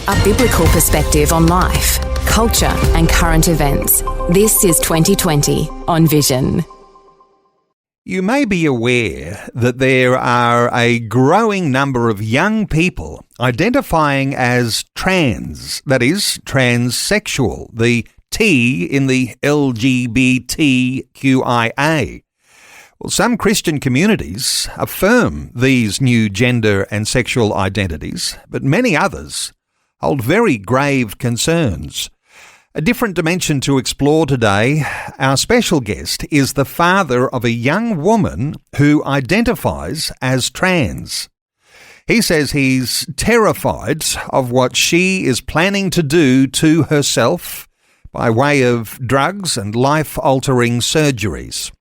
A biblical perspective on life, culture and current events. This is 2020 on Vision. You may be aware that there are a growing number of young people identifying as trans, that is, transsexual, the T in the LGBTQIA. Well, some Christian communities affirm these new gender and sexual identities, but many others hold very grave concerns. A different dimension to explore today. Our special guest is the father of a young woman who identifies as trans. He says he's terrified of what she is planning to do to herself by way of drugs and life-altering surgeries.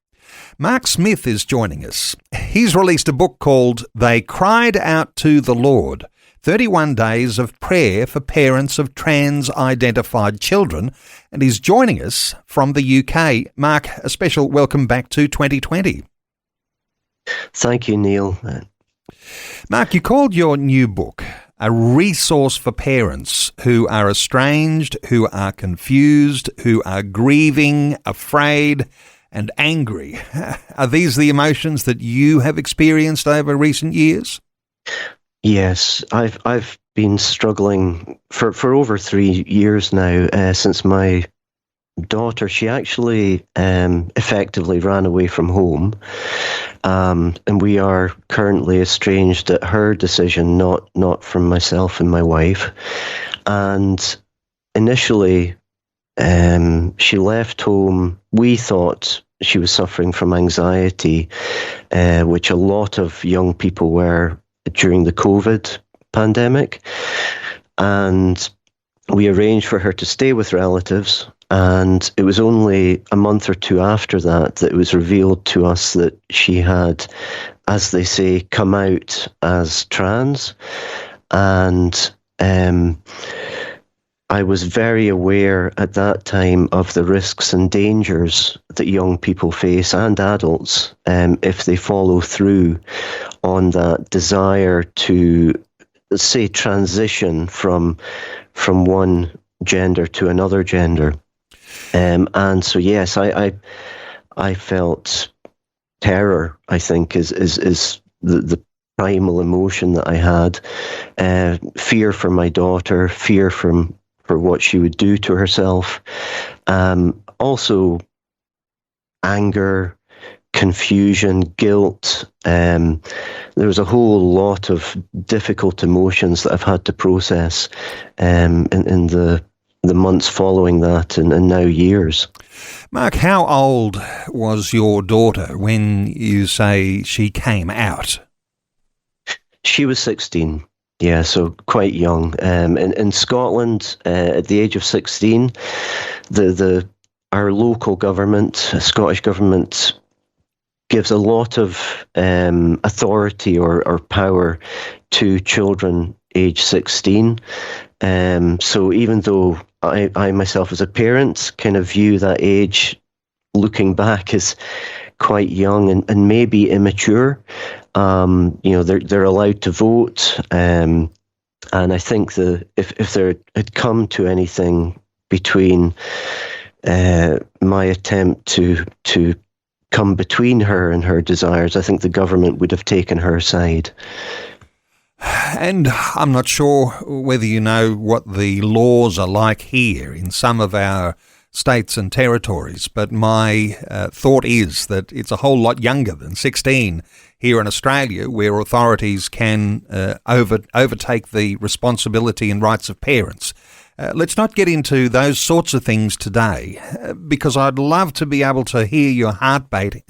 Mark Smith is joining us. He's released a book called They Cried Out to the Lord, 31 Days of Prayer for Parents of Trans-Identified Children, and he's joining us from the UK. Mark, a special welcome back to 2020. Thank you, Neil. Mark, you called your new book a resource for parents who are estranged, who are confused, who are grieving, afraid, and angry. Are these the emotions that you have experienced over recent years? Yes, I've been struggling for over 3 years now, since my daughter, she actually effectively ran away from home, and we are currently estranged at her decision, not from myself and my wife. And initially, she left home. We thought she was suffering from anxiety, which a lot of young people were during the COVID pandemic. And we arranged for her to stay with relatives. And it was only a month or two after that that it was revealed to us that she had, as they say, come out as trans. And I was very aware at that time of the risks and dangers that young people face, and adults, if they follow through on that desire to, say, transition from one gender to another gender. And so, yes, I felt terror, I think, is the primal emotion that I had. Fear for my daughter, fear for what she would do to herself. Also, anger, confusion, guilt. There was a whole lot of difficult emotions that I've had to process in the months following that, and now years. Mark, how old was your daughter when you say she came out? She was 16. Yeah, so quite young. In Scotland, at the age of 16, our local government, Scottish government, gives a lot of authority or power to children age 16. So even though I myself as a parent kind of view that age, looking back, as quite young and maybe immature, they're allowed to vote, and I think if there had come to anything between my attempt to come between her and her desires, I think the government would have taken her side. And I'm not sure whether you know what the laws are like here in some of our states and territories, but my thought is that it's a whole lot younger than 16 here in Australia, where authorities can overtake the responsibility and rights of parents. Let's not get into those sorts of things today, because I'd love to be able to hear your heartbeat,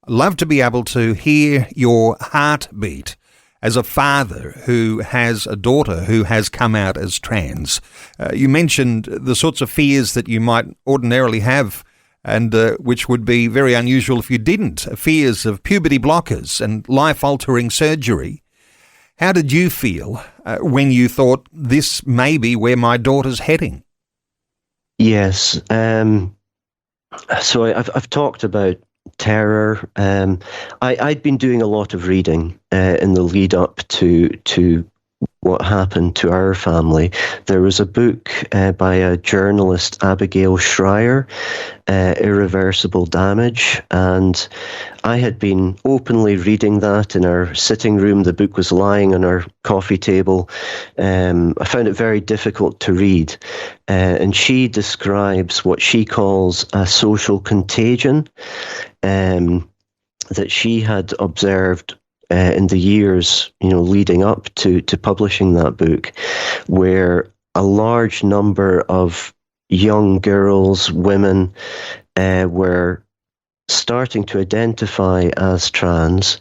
love to be able to hear your heartbeat as a father who has a daughter who has come out as trans. You mentioned the sorts of fears that you might ordinarily have, and which would be very unusual if you didn't, fears of puberty blockers and life-altering surgery. How did you feel when you thought, this may be where my daughter's heading? Yes. So I've talked about terror. I'd been doing a lot of reading in the lead up to what happened to our family. There was a book by a journalist, Abigail Schreier, Irreversible Damage, and I had been openly reading that in our sitting room. The book was lying on our coffee table. I found it very difficult to read, and she describes what she calls a social contagion that she had observed in the years, leading up to publishing that book, where a large number of young girls, women, were starting to identify as trans,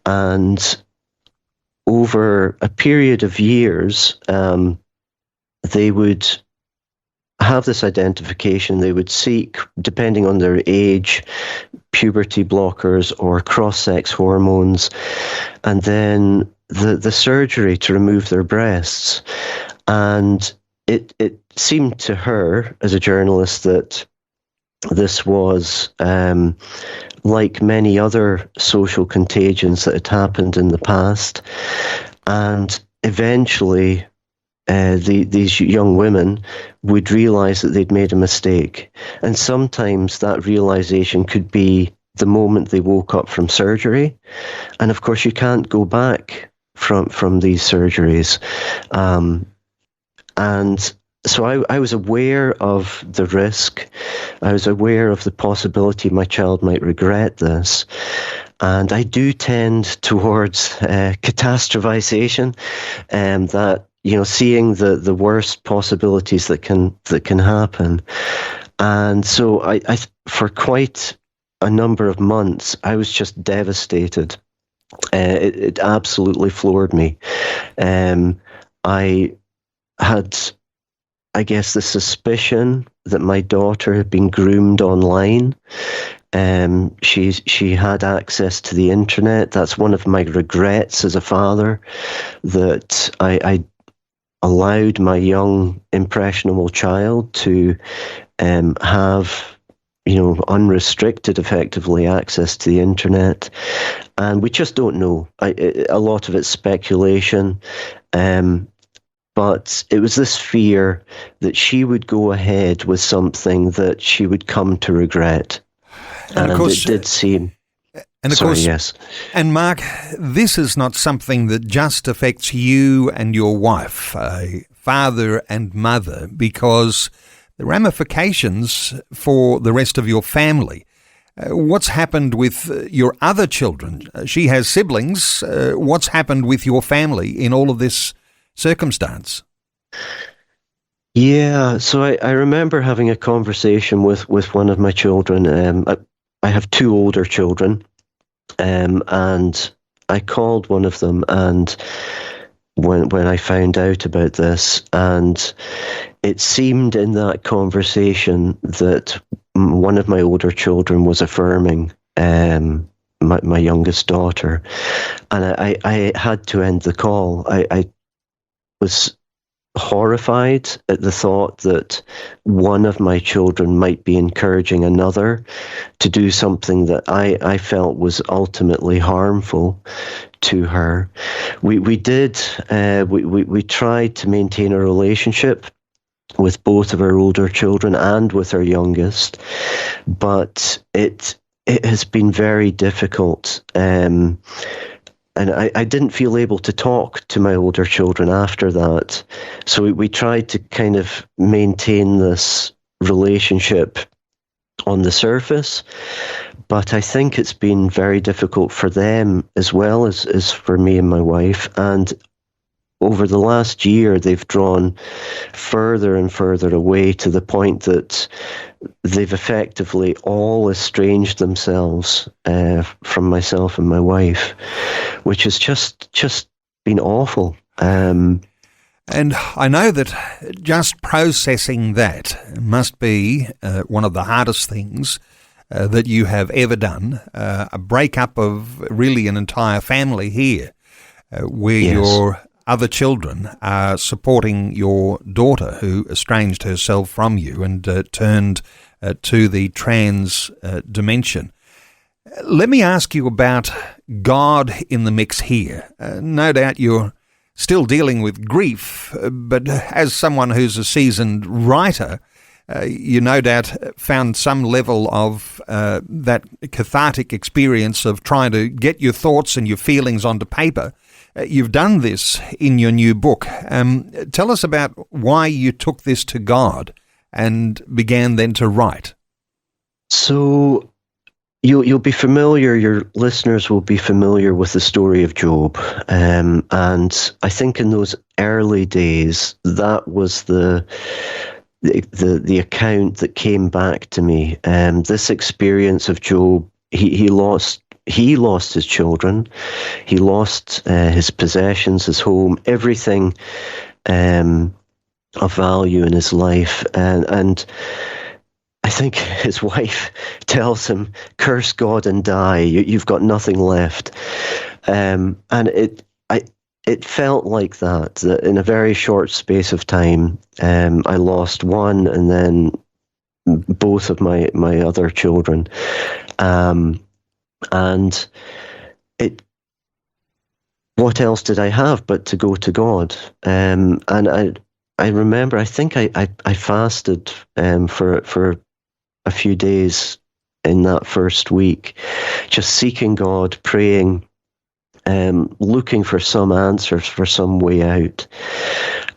and over a period of years, they would have this identification. They would seek, depending on their age, puberty blockers or cross-sex hormones, and then the surgery to remove their breasts. And it seemed to her, as a journalist, that this was like many other social contagions that had happened in the past. And eventually, these young women would realize that they'd made a mistake. And sometimes that realization could be the moment they woke up from surgery. And of course, you can't go back from these surgeries. And so I was aware of the risk. I was aware of the possibility my child might regret this. And I do tend towards catastrophization, that seeing the worst possibilities that can happen. And so I for quite a number of months, I was just devastated. It absolutely floored me. I had, I guess, the suspicion that my daughter had been groomed online. She had access to the internet. That's one of my regrets as a father, that I allowed my young, impressionable child to have, unrestricted, effectively, access to the internet. And we just don't know. A lot of it's speculation. But it was this fear that she would go ahead with something that she would come to regret. And of course, it did seem... And of course, yes. And Mark, this is not something that just affects you and your wife, father and mother, because the ramifications for the rest of your family. What's happened with your other children? She has siblings. What's happened with your family in all of this circumstance? Yeah, so I remember having a conversation with one of my children. I have two older children. And I called one of them, and when I found out about this, and it seemed in that conversation that one of my older children was affirming my youngest daughter, and I had to end the call. I was horrified at the thought that one of my children might be encouraging another to do something that I felt was ultimately harmful to her. We tried to maintain a relationship with both of our older children and with our youngest, but it has been very difficult. And I didn't feel able to talk to my older children after that. So we tried to kind of maintain this relationship on the surface. But I think it's been very difficult for them as well as for me and my wife. And over the last year, they've drawn further and further away to the point that they've effectively all estranged themselves from myself and my wife, which has just been awful. And I know that just processing that must be one of the hardest things that you have ever done, a breakup of really an entire family here, where Yes. your other children are supporting your daughter who estranged herself from you and turned to the trans dimension. Let me ask you about God in the mix here. No doubt you're still dealing with grief, but as someone who's a seasoned writer, you no doubt found some level of that cathartic experience of trying to get your thoughts and your feelings onto paper. You've done this in your new book. Tell us about why you took this to God and began then to write. So you'll be familiar, your listeners will be familiar with the story of Job. And I think in those early days, that was the account that came back to me. This experience of Job, he lost his children, he lost his possessions, his home, everything of value in his life, and I think his wife tells him, "Curse God and die. You've got nothing left." And it felt like that in a very short space of time. I lost one, and then both of my other children. And what else did I have but to go to God? And I remember, I think I fasted for a few days in that first week, just seeking God, praying, looking for some answers, for some way out.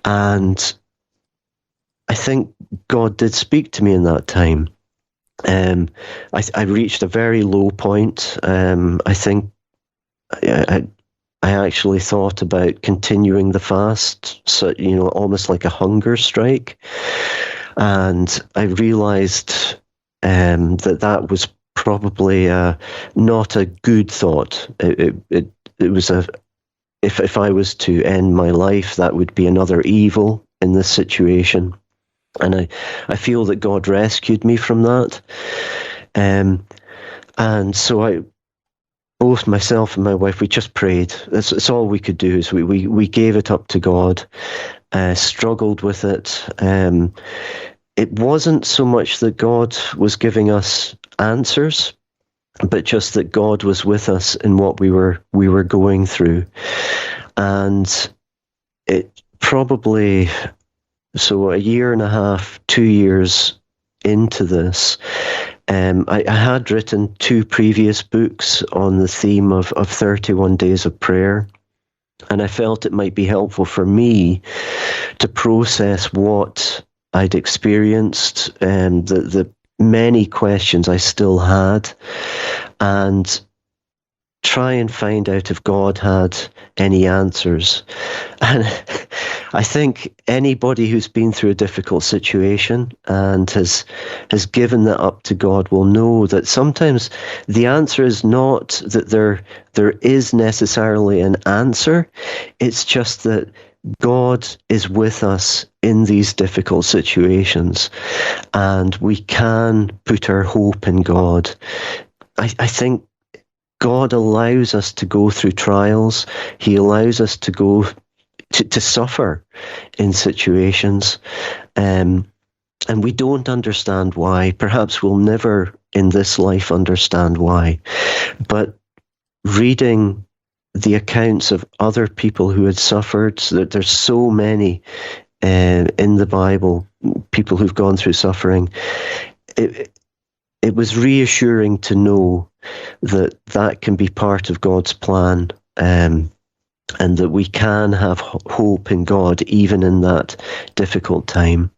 And I think God did speak to me in that time. I reached a very low point. I think I actually thought about continuing the fast, so almost like a hunger strike. And I realized that was probably not a good thought. It was if I was to end my life, that would be another evil in this situation. And I feel that God rescued me from that. And so both myself and my wife, we just prayed. That's all we could do, is we gave it up to God, struggled with it. It wasn't so much that God was giving us answers, but just that God was with us in what we were going through. And it probably, so a year and a half, 2 years into this, I had written 2 previous books on the theme of 31 days of prayer. And I felt it might be helpful for me to process what I'd experienced, the many questions I still had, and try and find out if God had any answers. And I think anybody who's been through a difficult situation and has given that up to God will know that sometimes the answer is not that there is necessarily an answer. It's just that God is with us in these difficult situations, and we can put our hope in God. I think God allows us to go through trials. He allows us to go to suffer in situations, and we don't understand why. Perhaps we'll never in this life understand why. But reading the accounts of other people who had suffered, that there's so many in the Bible, people who've gone through suffering, it was reassuring to know that can be part of God's plan, and that we can have hope in God even in that difficult time.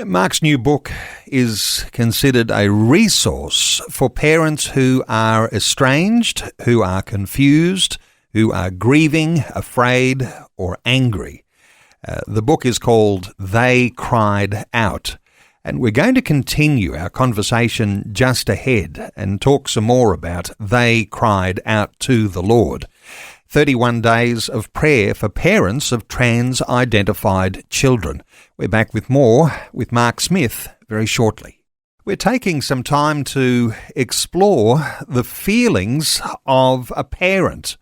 Mark's new book is considered a resource for parents who are estranged, who are confused, who are grieving, afraid, or angry. The book is called They Cried Out, and we're going to continue our conversation just ahead and talk some more about They Cried Out to the Lord. 31 days of prayer for parents of trans-identified children. We're back with more with Mark Smith very shortly. We're taking some time to explore the feelings of a parent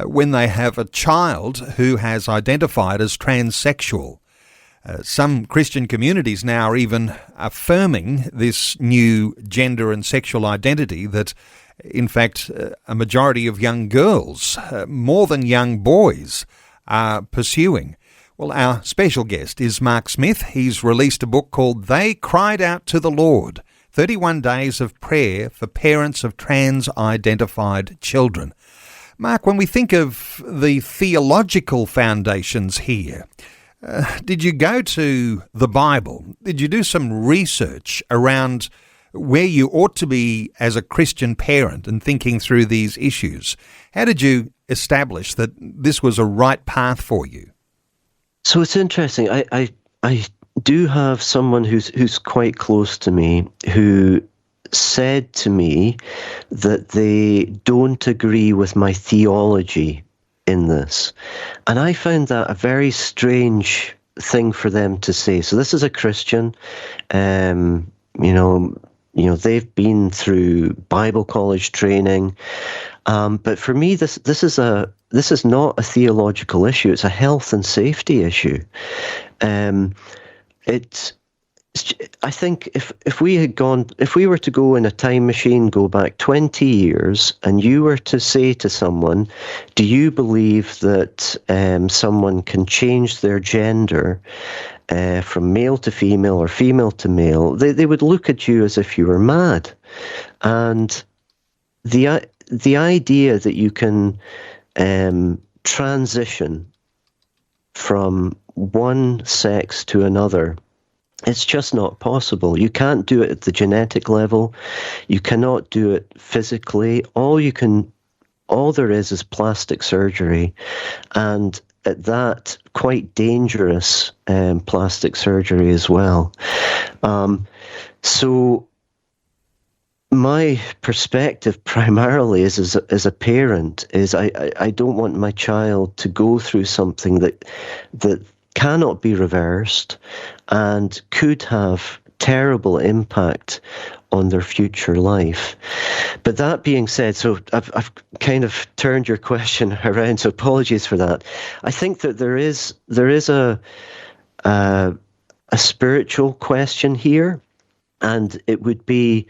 when they have a child who has identified as transsexual. Some Christian communities now are even affirming this new gender and sexual identity, that in fact, a majority of young girls, more than young boys, are pursuing. Well, our special guest is Mark Smith. He's released a book called They Cried Out to the Lord, 31 Days of Prayer for Parents of Trans-Identified Children. Mark, when we think of the theological foundations here, did you go to the Bible? Did you do some research around where you ought to be as a Christian parent and thinking through these issues? How did you establish that this was a right path for you? So it's interesting. I do have someone who's quite close to me who said to me that they don't agree with my theology in this. And I found that a very strange thing for them to say. So this is a Christian, they've been through Bible college training. But for me, this is not a theological issue. It's a health and safety issue. I think if we were to go in a time machine, go back 20 years, and you were to say to someone, do you believe that someone can change their gender from male to female or female to male, they would look at you as if you were mad. And the idea that you can transition from one sex to another, it's just not possible. You can't do it at the genetic level. You cannot do it physically. All there is plastic surgery, and at that, quite dangerous plastic surgery as well. So my perspective primarily is as a parent is I don't want my child to go through something that cannot be reversed and could have terrible impact on their future life. But that being said, so I've kind of turned your question around, so apologies for that. I think that there is a spiritual question here, and it would be,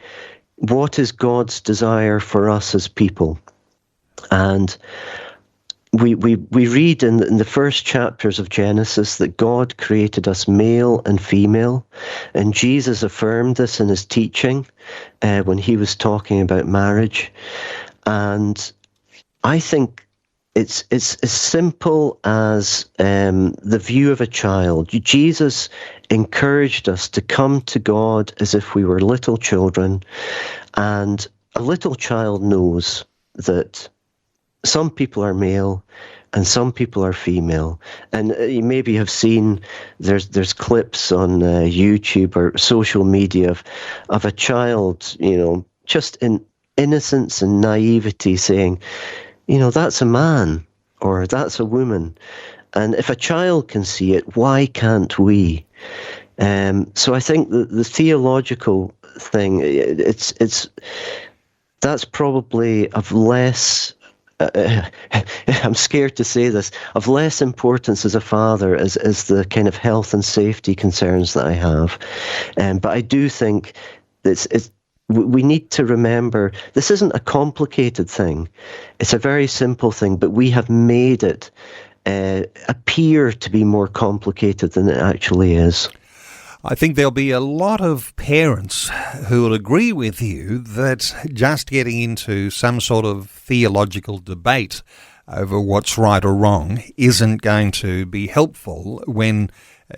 what is God's desire for us as people? And we read in the first chapters of Genesis that God created us male and female, and Jesus affirmed this in his teaching when he was talking about marriage. And I think it's as simple as the view of a child. Jesus encouraged us to come to God as if we were little children, and a little child knows that some people are male and some people are female. And you maybe have seen there's clips on YouTube or social media of a child, just in innocence and naivety saying, that's a man or that's a woman. And if a child can see it, why can't we? So I think the theological thing, that's probably of less, I'm scared to say this, of less importance as a father as the kind of health and safety concerns that I have. But I do think we need to remember this isn't a complicated thing. It's a very simple thing, but we have made it appear to be more complicated than it actually is. I think there'll be a lot of parents who will agree with you that just getting into some sort of theological debate over what's right or wrong isn't going to be helpful when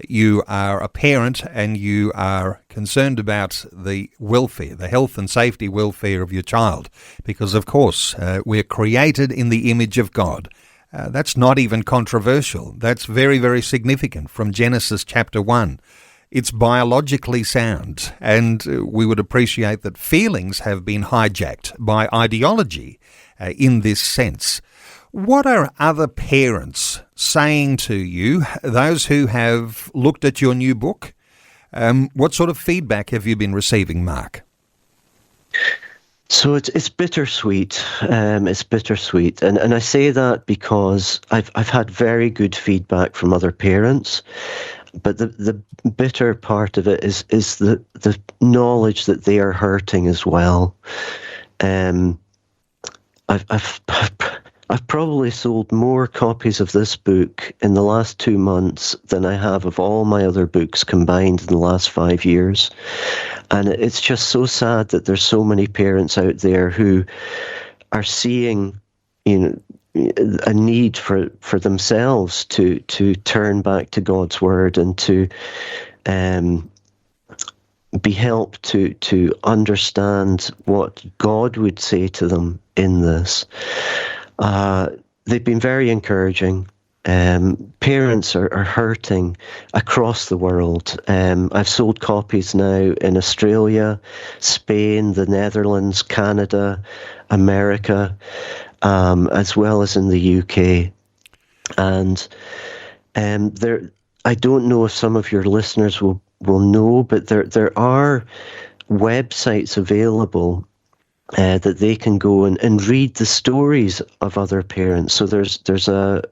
you are a parent and you are concerned about the welfare, the health and safety welfare of your child. Because, of course, we're created in the image of God. That's not even controversial. That's very, very significant from Genesis chapter 1. It's biologically sound, and we would appreciate that feelings have been hijacked by ideology in this sense. What are other parents saying to you, those who have looked at your new book? What sort of feedback have you been receiving, Mark? So it's bittersweet. It's bittersweet, and I say that because I've had very good feedback from other parents. But the bitter part of it is the knowledge that they are hurting as well. I've I've probably sold more copies of this book in the last 2 months than I have of all my other books combined in the last 5 years. And it's just so sad that there's so many parents out there who are seeing, a need for themselves to turn back to God's word and to be helped to understand what God would say to them in this. They've been very encouraging. Parents are hurting across the world. I've sold copies now in Australia, Spain, the Netherlands, Canada, America, as well as in the UK. And I don't know if some of your listeners will know, but there are websites available that they can go and read the stories of other parents. So there's a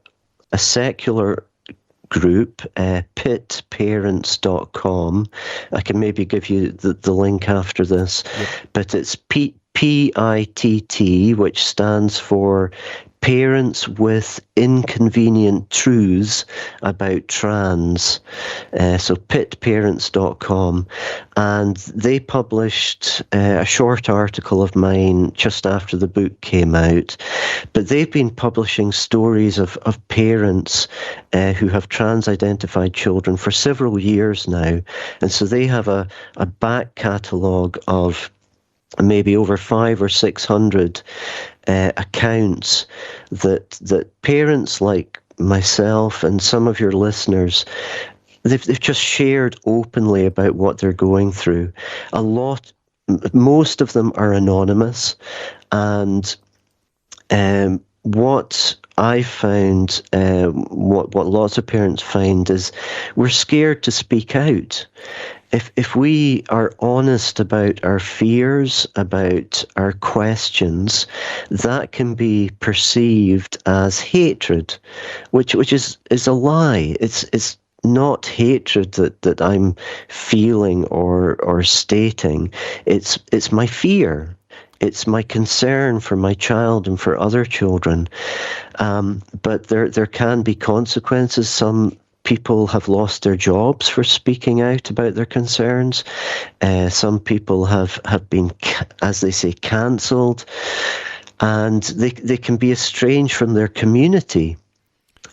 secular group, pittparents.com. I can maybe give you the link after this, but it's PITT, which stands for Parents with Inconvenient Truths About Trans. So pittparents.com. And they published a short article of mine just after the book came out. But they've been publishing stories of parents who have trans-identified children for several years now. And so they have a back catalogue of maybe over 500 or 600 accounts that parents like myself and some of your listeners, they've just shared openly about what they're going through. Most of them are anonymous, and what I found, what lots of parents find, is we're scared to speak out. If we are honest about our fears, about our questions, that can be perceived as hatred, which is a lie. It's not hatred that I'm feeling or stating. It's my fear. It's my concern for my child and for other children. But there can be consequences. Some people have lost their jobs for speaking out about their concerns. Some people have been, as they say, cancelled, and they can be estranged from their community.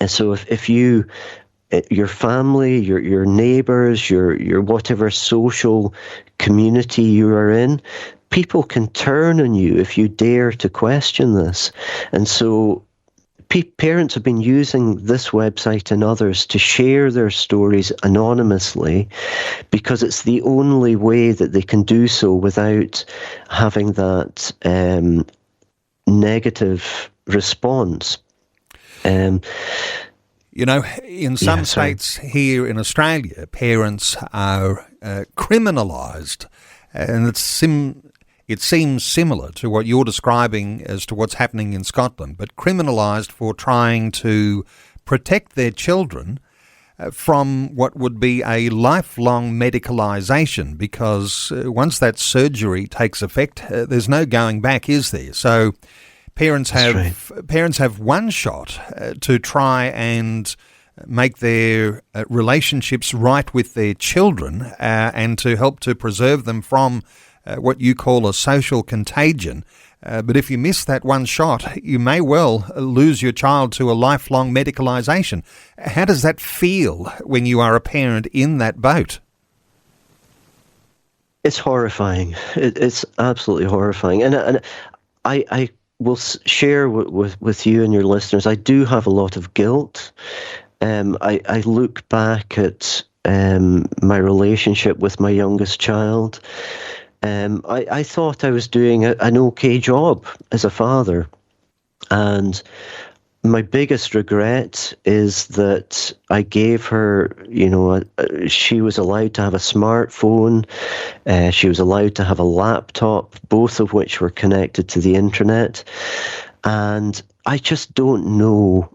And so if you, your family, your neighbours, your whatever social community you are in, people can turn on you if you dare to question this. And so parents have been using this website and others to share their stories anonymously, because it's the only way that they can do so without having that negative response. In some states here in Australia, parents are criminalised, and it seems similar to what you're describing as to what's happening in Scotland, but criminalised for trying to protect their children from what would be a lifelong medicalisation, because once that surgery takes effect, there's no going back, is there? So parents have one shot to try and make their relationships right with their children and to help to preserve them from what you call a social contagion. But if you miss that one shot, you may well lose your child to a lifelong medicalisation. How does that feel when you are a parent in that boat? It's horrifying. It's absolutely horrifying. And I will share with you and your listeners, I do have a lot of guilt. I look back at my relationship with my youngest child. I thought I was doing an okay job as a father. And my biggest regret is that I gave her, she was allowed to have a smartphone. She was allowed to have a laptop, both of which were connected to the internet. And I just don't know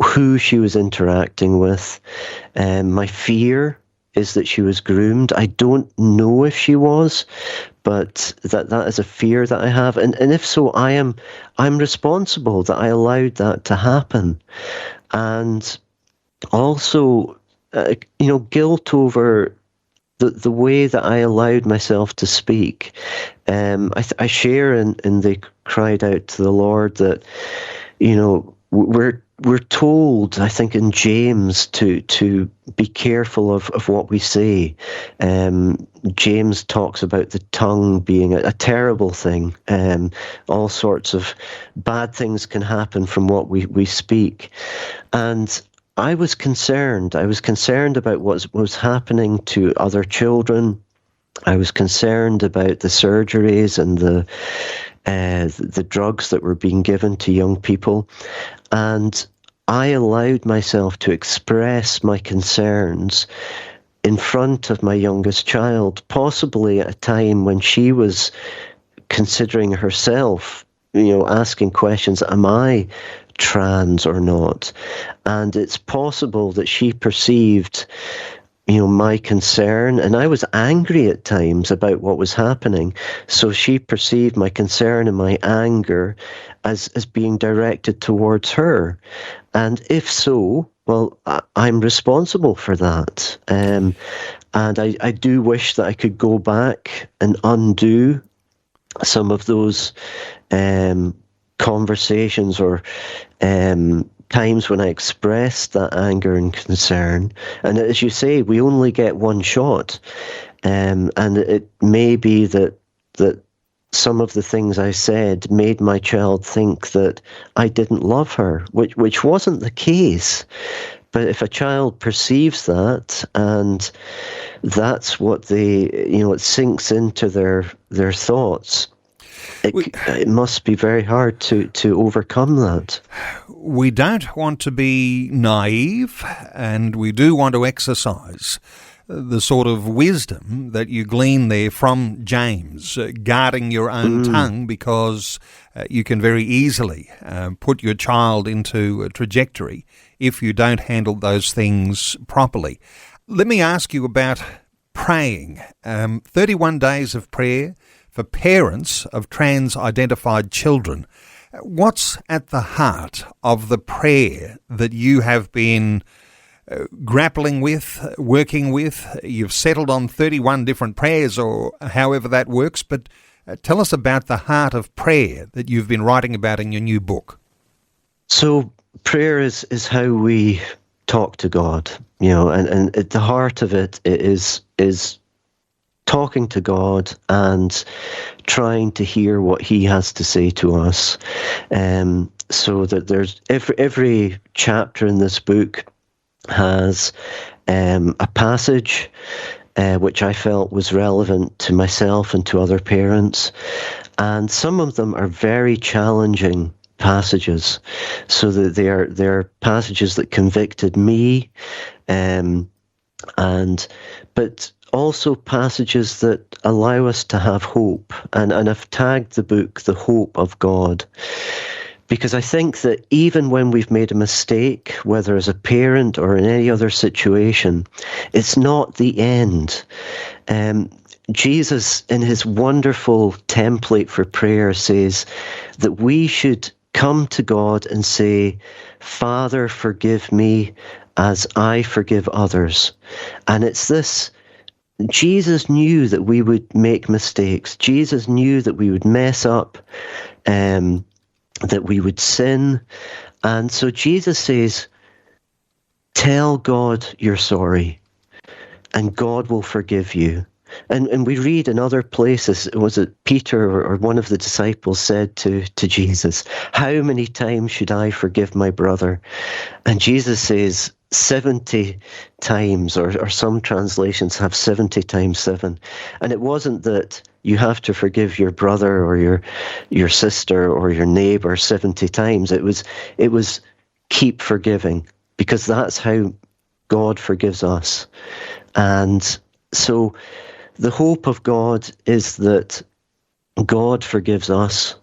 who she was interacting with. My fear is that she was groomed. I don't know if she was, but that is a fear that I have. And if so, I'm responsible that I allowed that to happen. And also, guilt over the way that I allowed myself to speak. I share in They Cried Out to the Lord that, we're told, I think, in James to be careful of what we say. James talks about the tongue being a terrible thing. All sorts of bad things can happen from what we speak. And I was concerned. I was concerned about what was happening to other children. I was concerned about the surgeries and the drugs that were being given to young people. And I allowed myself to express my concerns in front of my youngest child, possibly at a time when she was considering herself, asking questions, am I trans or not? And it's possible that she perceived my concern, and I was angry at times about what was happening. So she perceived my concern and my anger as being directed towards her. And if so, well, I'm responsible for that. And I do wish that I could go back and undo some of those conversations or times when I expressed that anger and concern. And as you say, we only get one shot. And it may be that some of the things I said made my child think that I didn't love her, which wasn't the case. But if a child perceives that, and that's what it sinks into their thoughts, it must be very hard to overcome that. We don't want to be naive, and we do want to exercise the sort of wisdom that you glean there from James, guarding your own tongue, because you can very easily put your child into a trajectory if you don't handle those things properly. Let me ask you about praying. 31 days of prayer for parents of trans-identified children. What's at the heart of the prayer that you have been grappling with, working with? You've settled on 31 different prayers, or however that works, but tell us about the heart of prayer that you've been writing about in your new book. So prayer is how we talk to God, and at the heart of it is talking to God and trying to hear what He has to say to us. So that there's every chapter in this book has a passage which I felt was relevant to myself and to other parents, and some of them are very challenging passages, so that they're passages that convicted me, but also passages that allow us to have hope. And I've tagged the book "The Hope of God," because I think that even when we've made a mistake, whether as a parent or in any other situation, it's not the end. Jesus, in his wonderful template for prayer, says that we should come to God and say, "Father, forgive me as I forgive others." And it's this. Jesus knew that we would make mistakes. Jesus knew that we would mess up, that we would sin. And so Jesus says, tell God you're sorry, and God will forgive you. And we read in other places, was it Peter or one of the disciples said to Jesus, how many times should I forgive my brother? And Jesus says, 70 times, or some translations have 70 times 7. And it wasn't that you have to forgive your brother or your sister or your neighbor 70 times. It was keep forgiving, because that's how God forgives us. And so the hope of God is that God forgives us,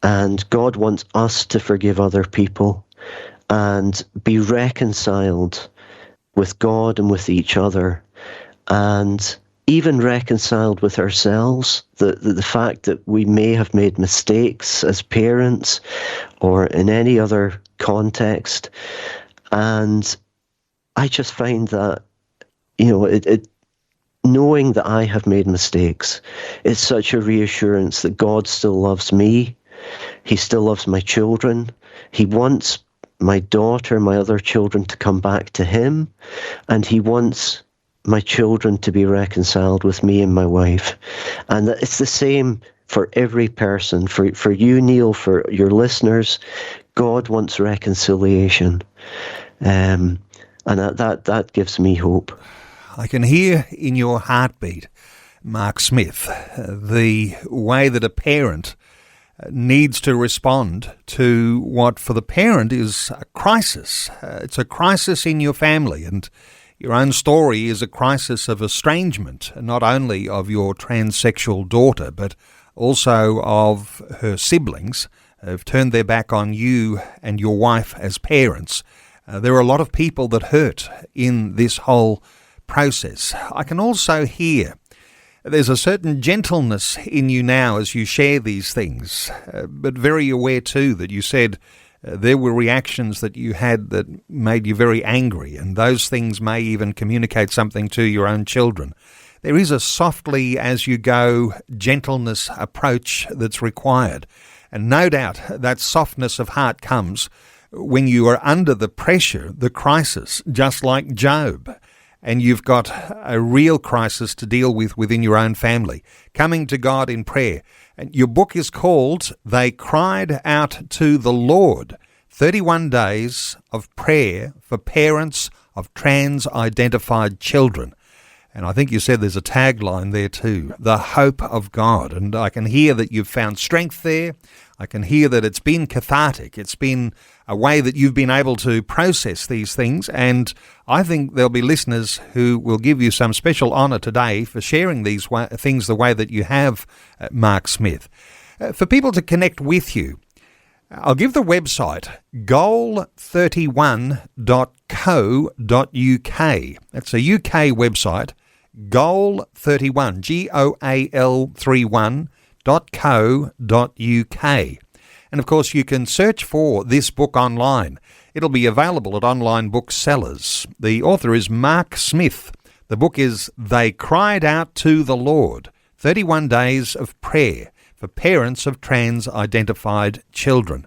and God wants us to forgive other people and be reconciled with God and with each other, and even reconciled with ourselves. The fact that we may have made mistakes as parents or in any other context. And I just find that, knowing that I have made mistakes is such a reassurance that God still loves me. He still loves my children. He wants my daughter, my other children, to come back to him. And he wants my children to be reconciled with me and my wife. And it's the same for every person. For you, Neil, for your listeners, God wants reconciliation. And that gives me hope. I can hear in your heartbeat, Mark Smith, the way that a parent needs to respond to what for the parent is a crisis. It's a crisis in your family, and your own story is a crisis of estrangement, not only of your transsexual daughter, but also of her siblings who've turned their back on you and your wife as parents. There are a lot of people that hurt in this whole process. I can also hear there's a certain gentleness in you now as you share these things, but very aware too that you said there were reactions that you had that made you very angry, and those things may even communicate something to your own children. There is a softly as you go gentleness approach that's required, and no doubt that softness of heart comes when you are under the pressure, the crisis, just like Job, and you've got a real crisis to deal with within your own family, coming to God in prayer. And your book is called They Cried Out to the Lord, 31 Days of Prayer for Parents of Trans-Identified Children. And I think you said there's a tagline there too, the hope of God. And I can hear that you've found strength there. I can hear that it's been cathartic. It's been a way that you've been able to process these things. And I think there'll be listeners who will give you some special honour today for sharing these things the way that you have, Mark Smith. For people to connect with you, I'll give the website goal31.co.uk. That's a UK website, goal31, goal31.co.uk. And of course, you can search for this book online. It'll be available at online booksellers. The author is Mark Smith. The book is They Cried Out to the Lord, 31 Days of Prayer for Parents of Trans-Identified Children.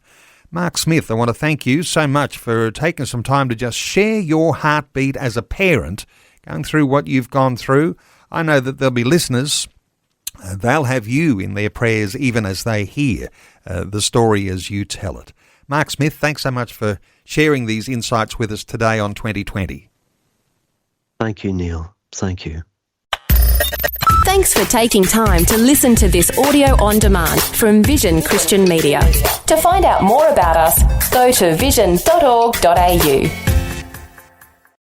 Mark Smith, I want to thank you so much for taking some time to just share your heartbeat as a parent, going through what you've gone through. I know that there'll be listeners, they'll have you in their prayers even as they hear the story as you tell it. Mark Smith, thanks so much for sharing these insights with us today on 2020. Thank you, Neil. Thank you. Thanks for taking time to listen to this audio on demand from Vision Christian Media. To find out more about us, go to vision.org.au.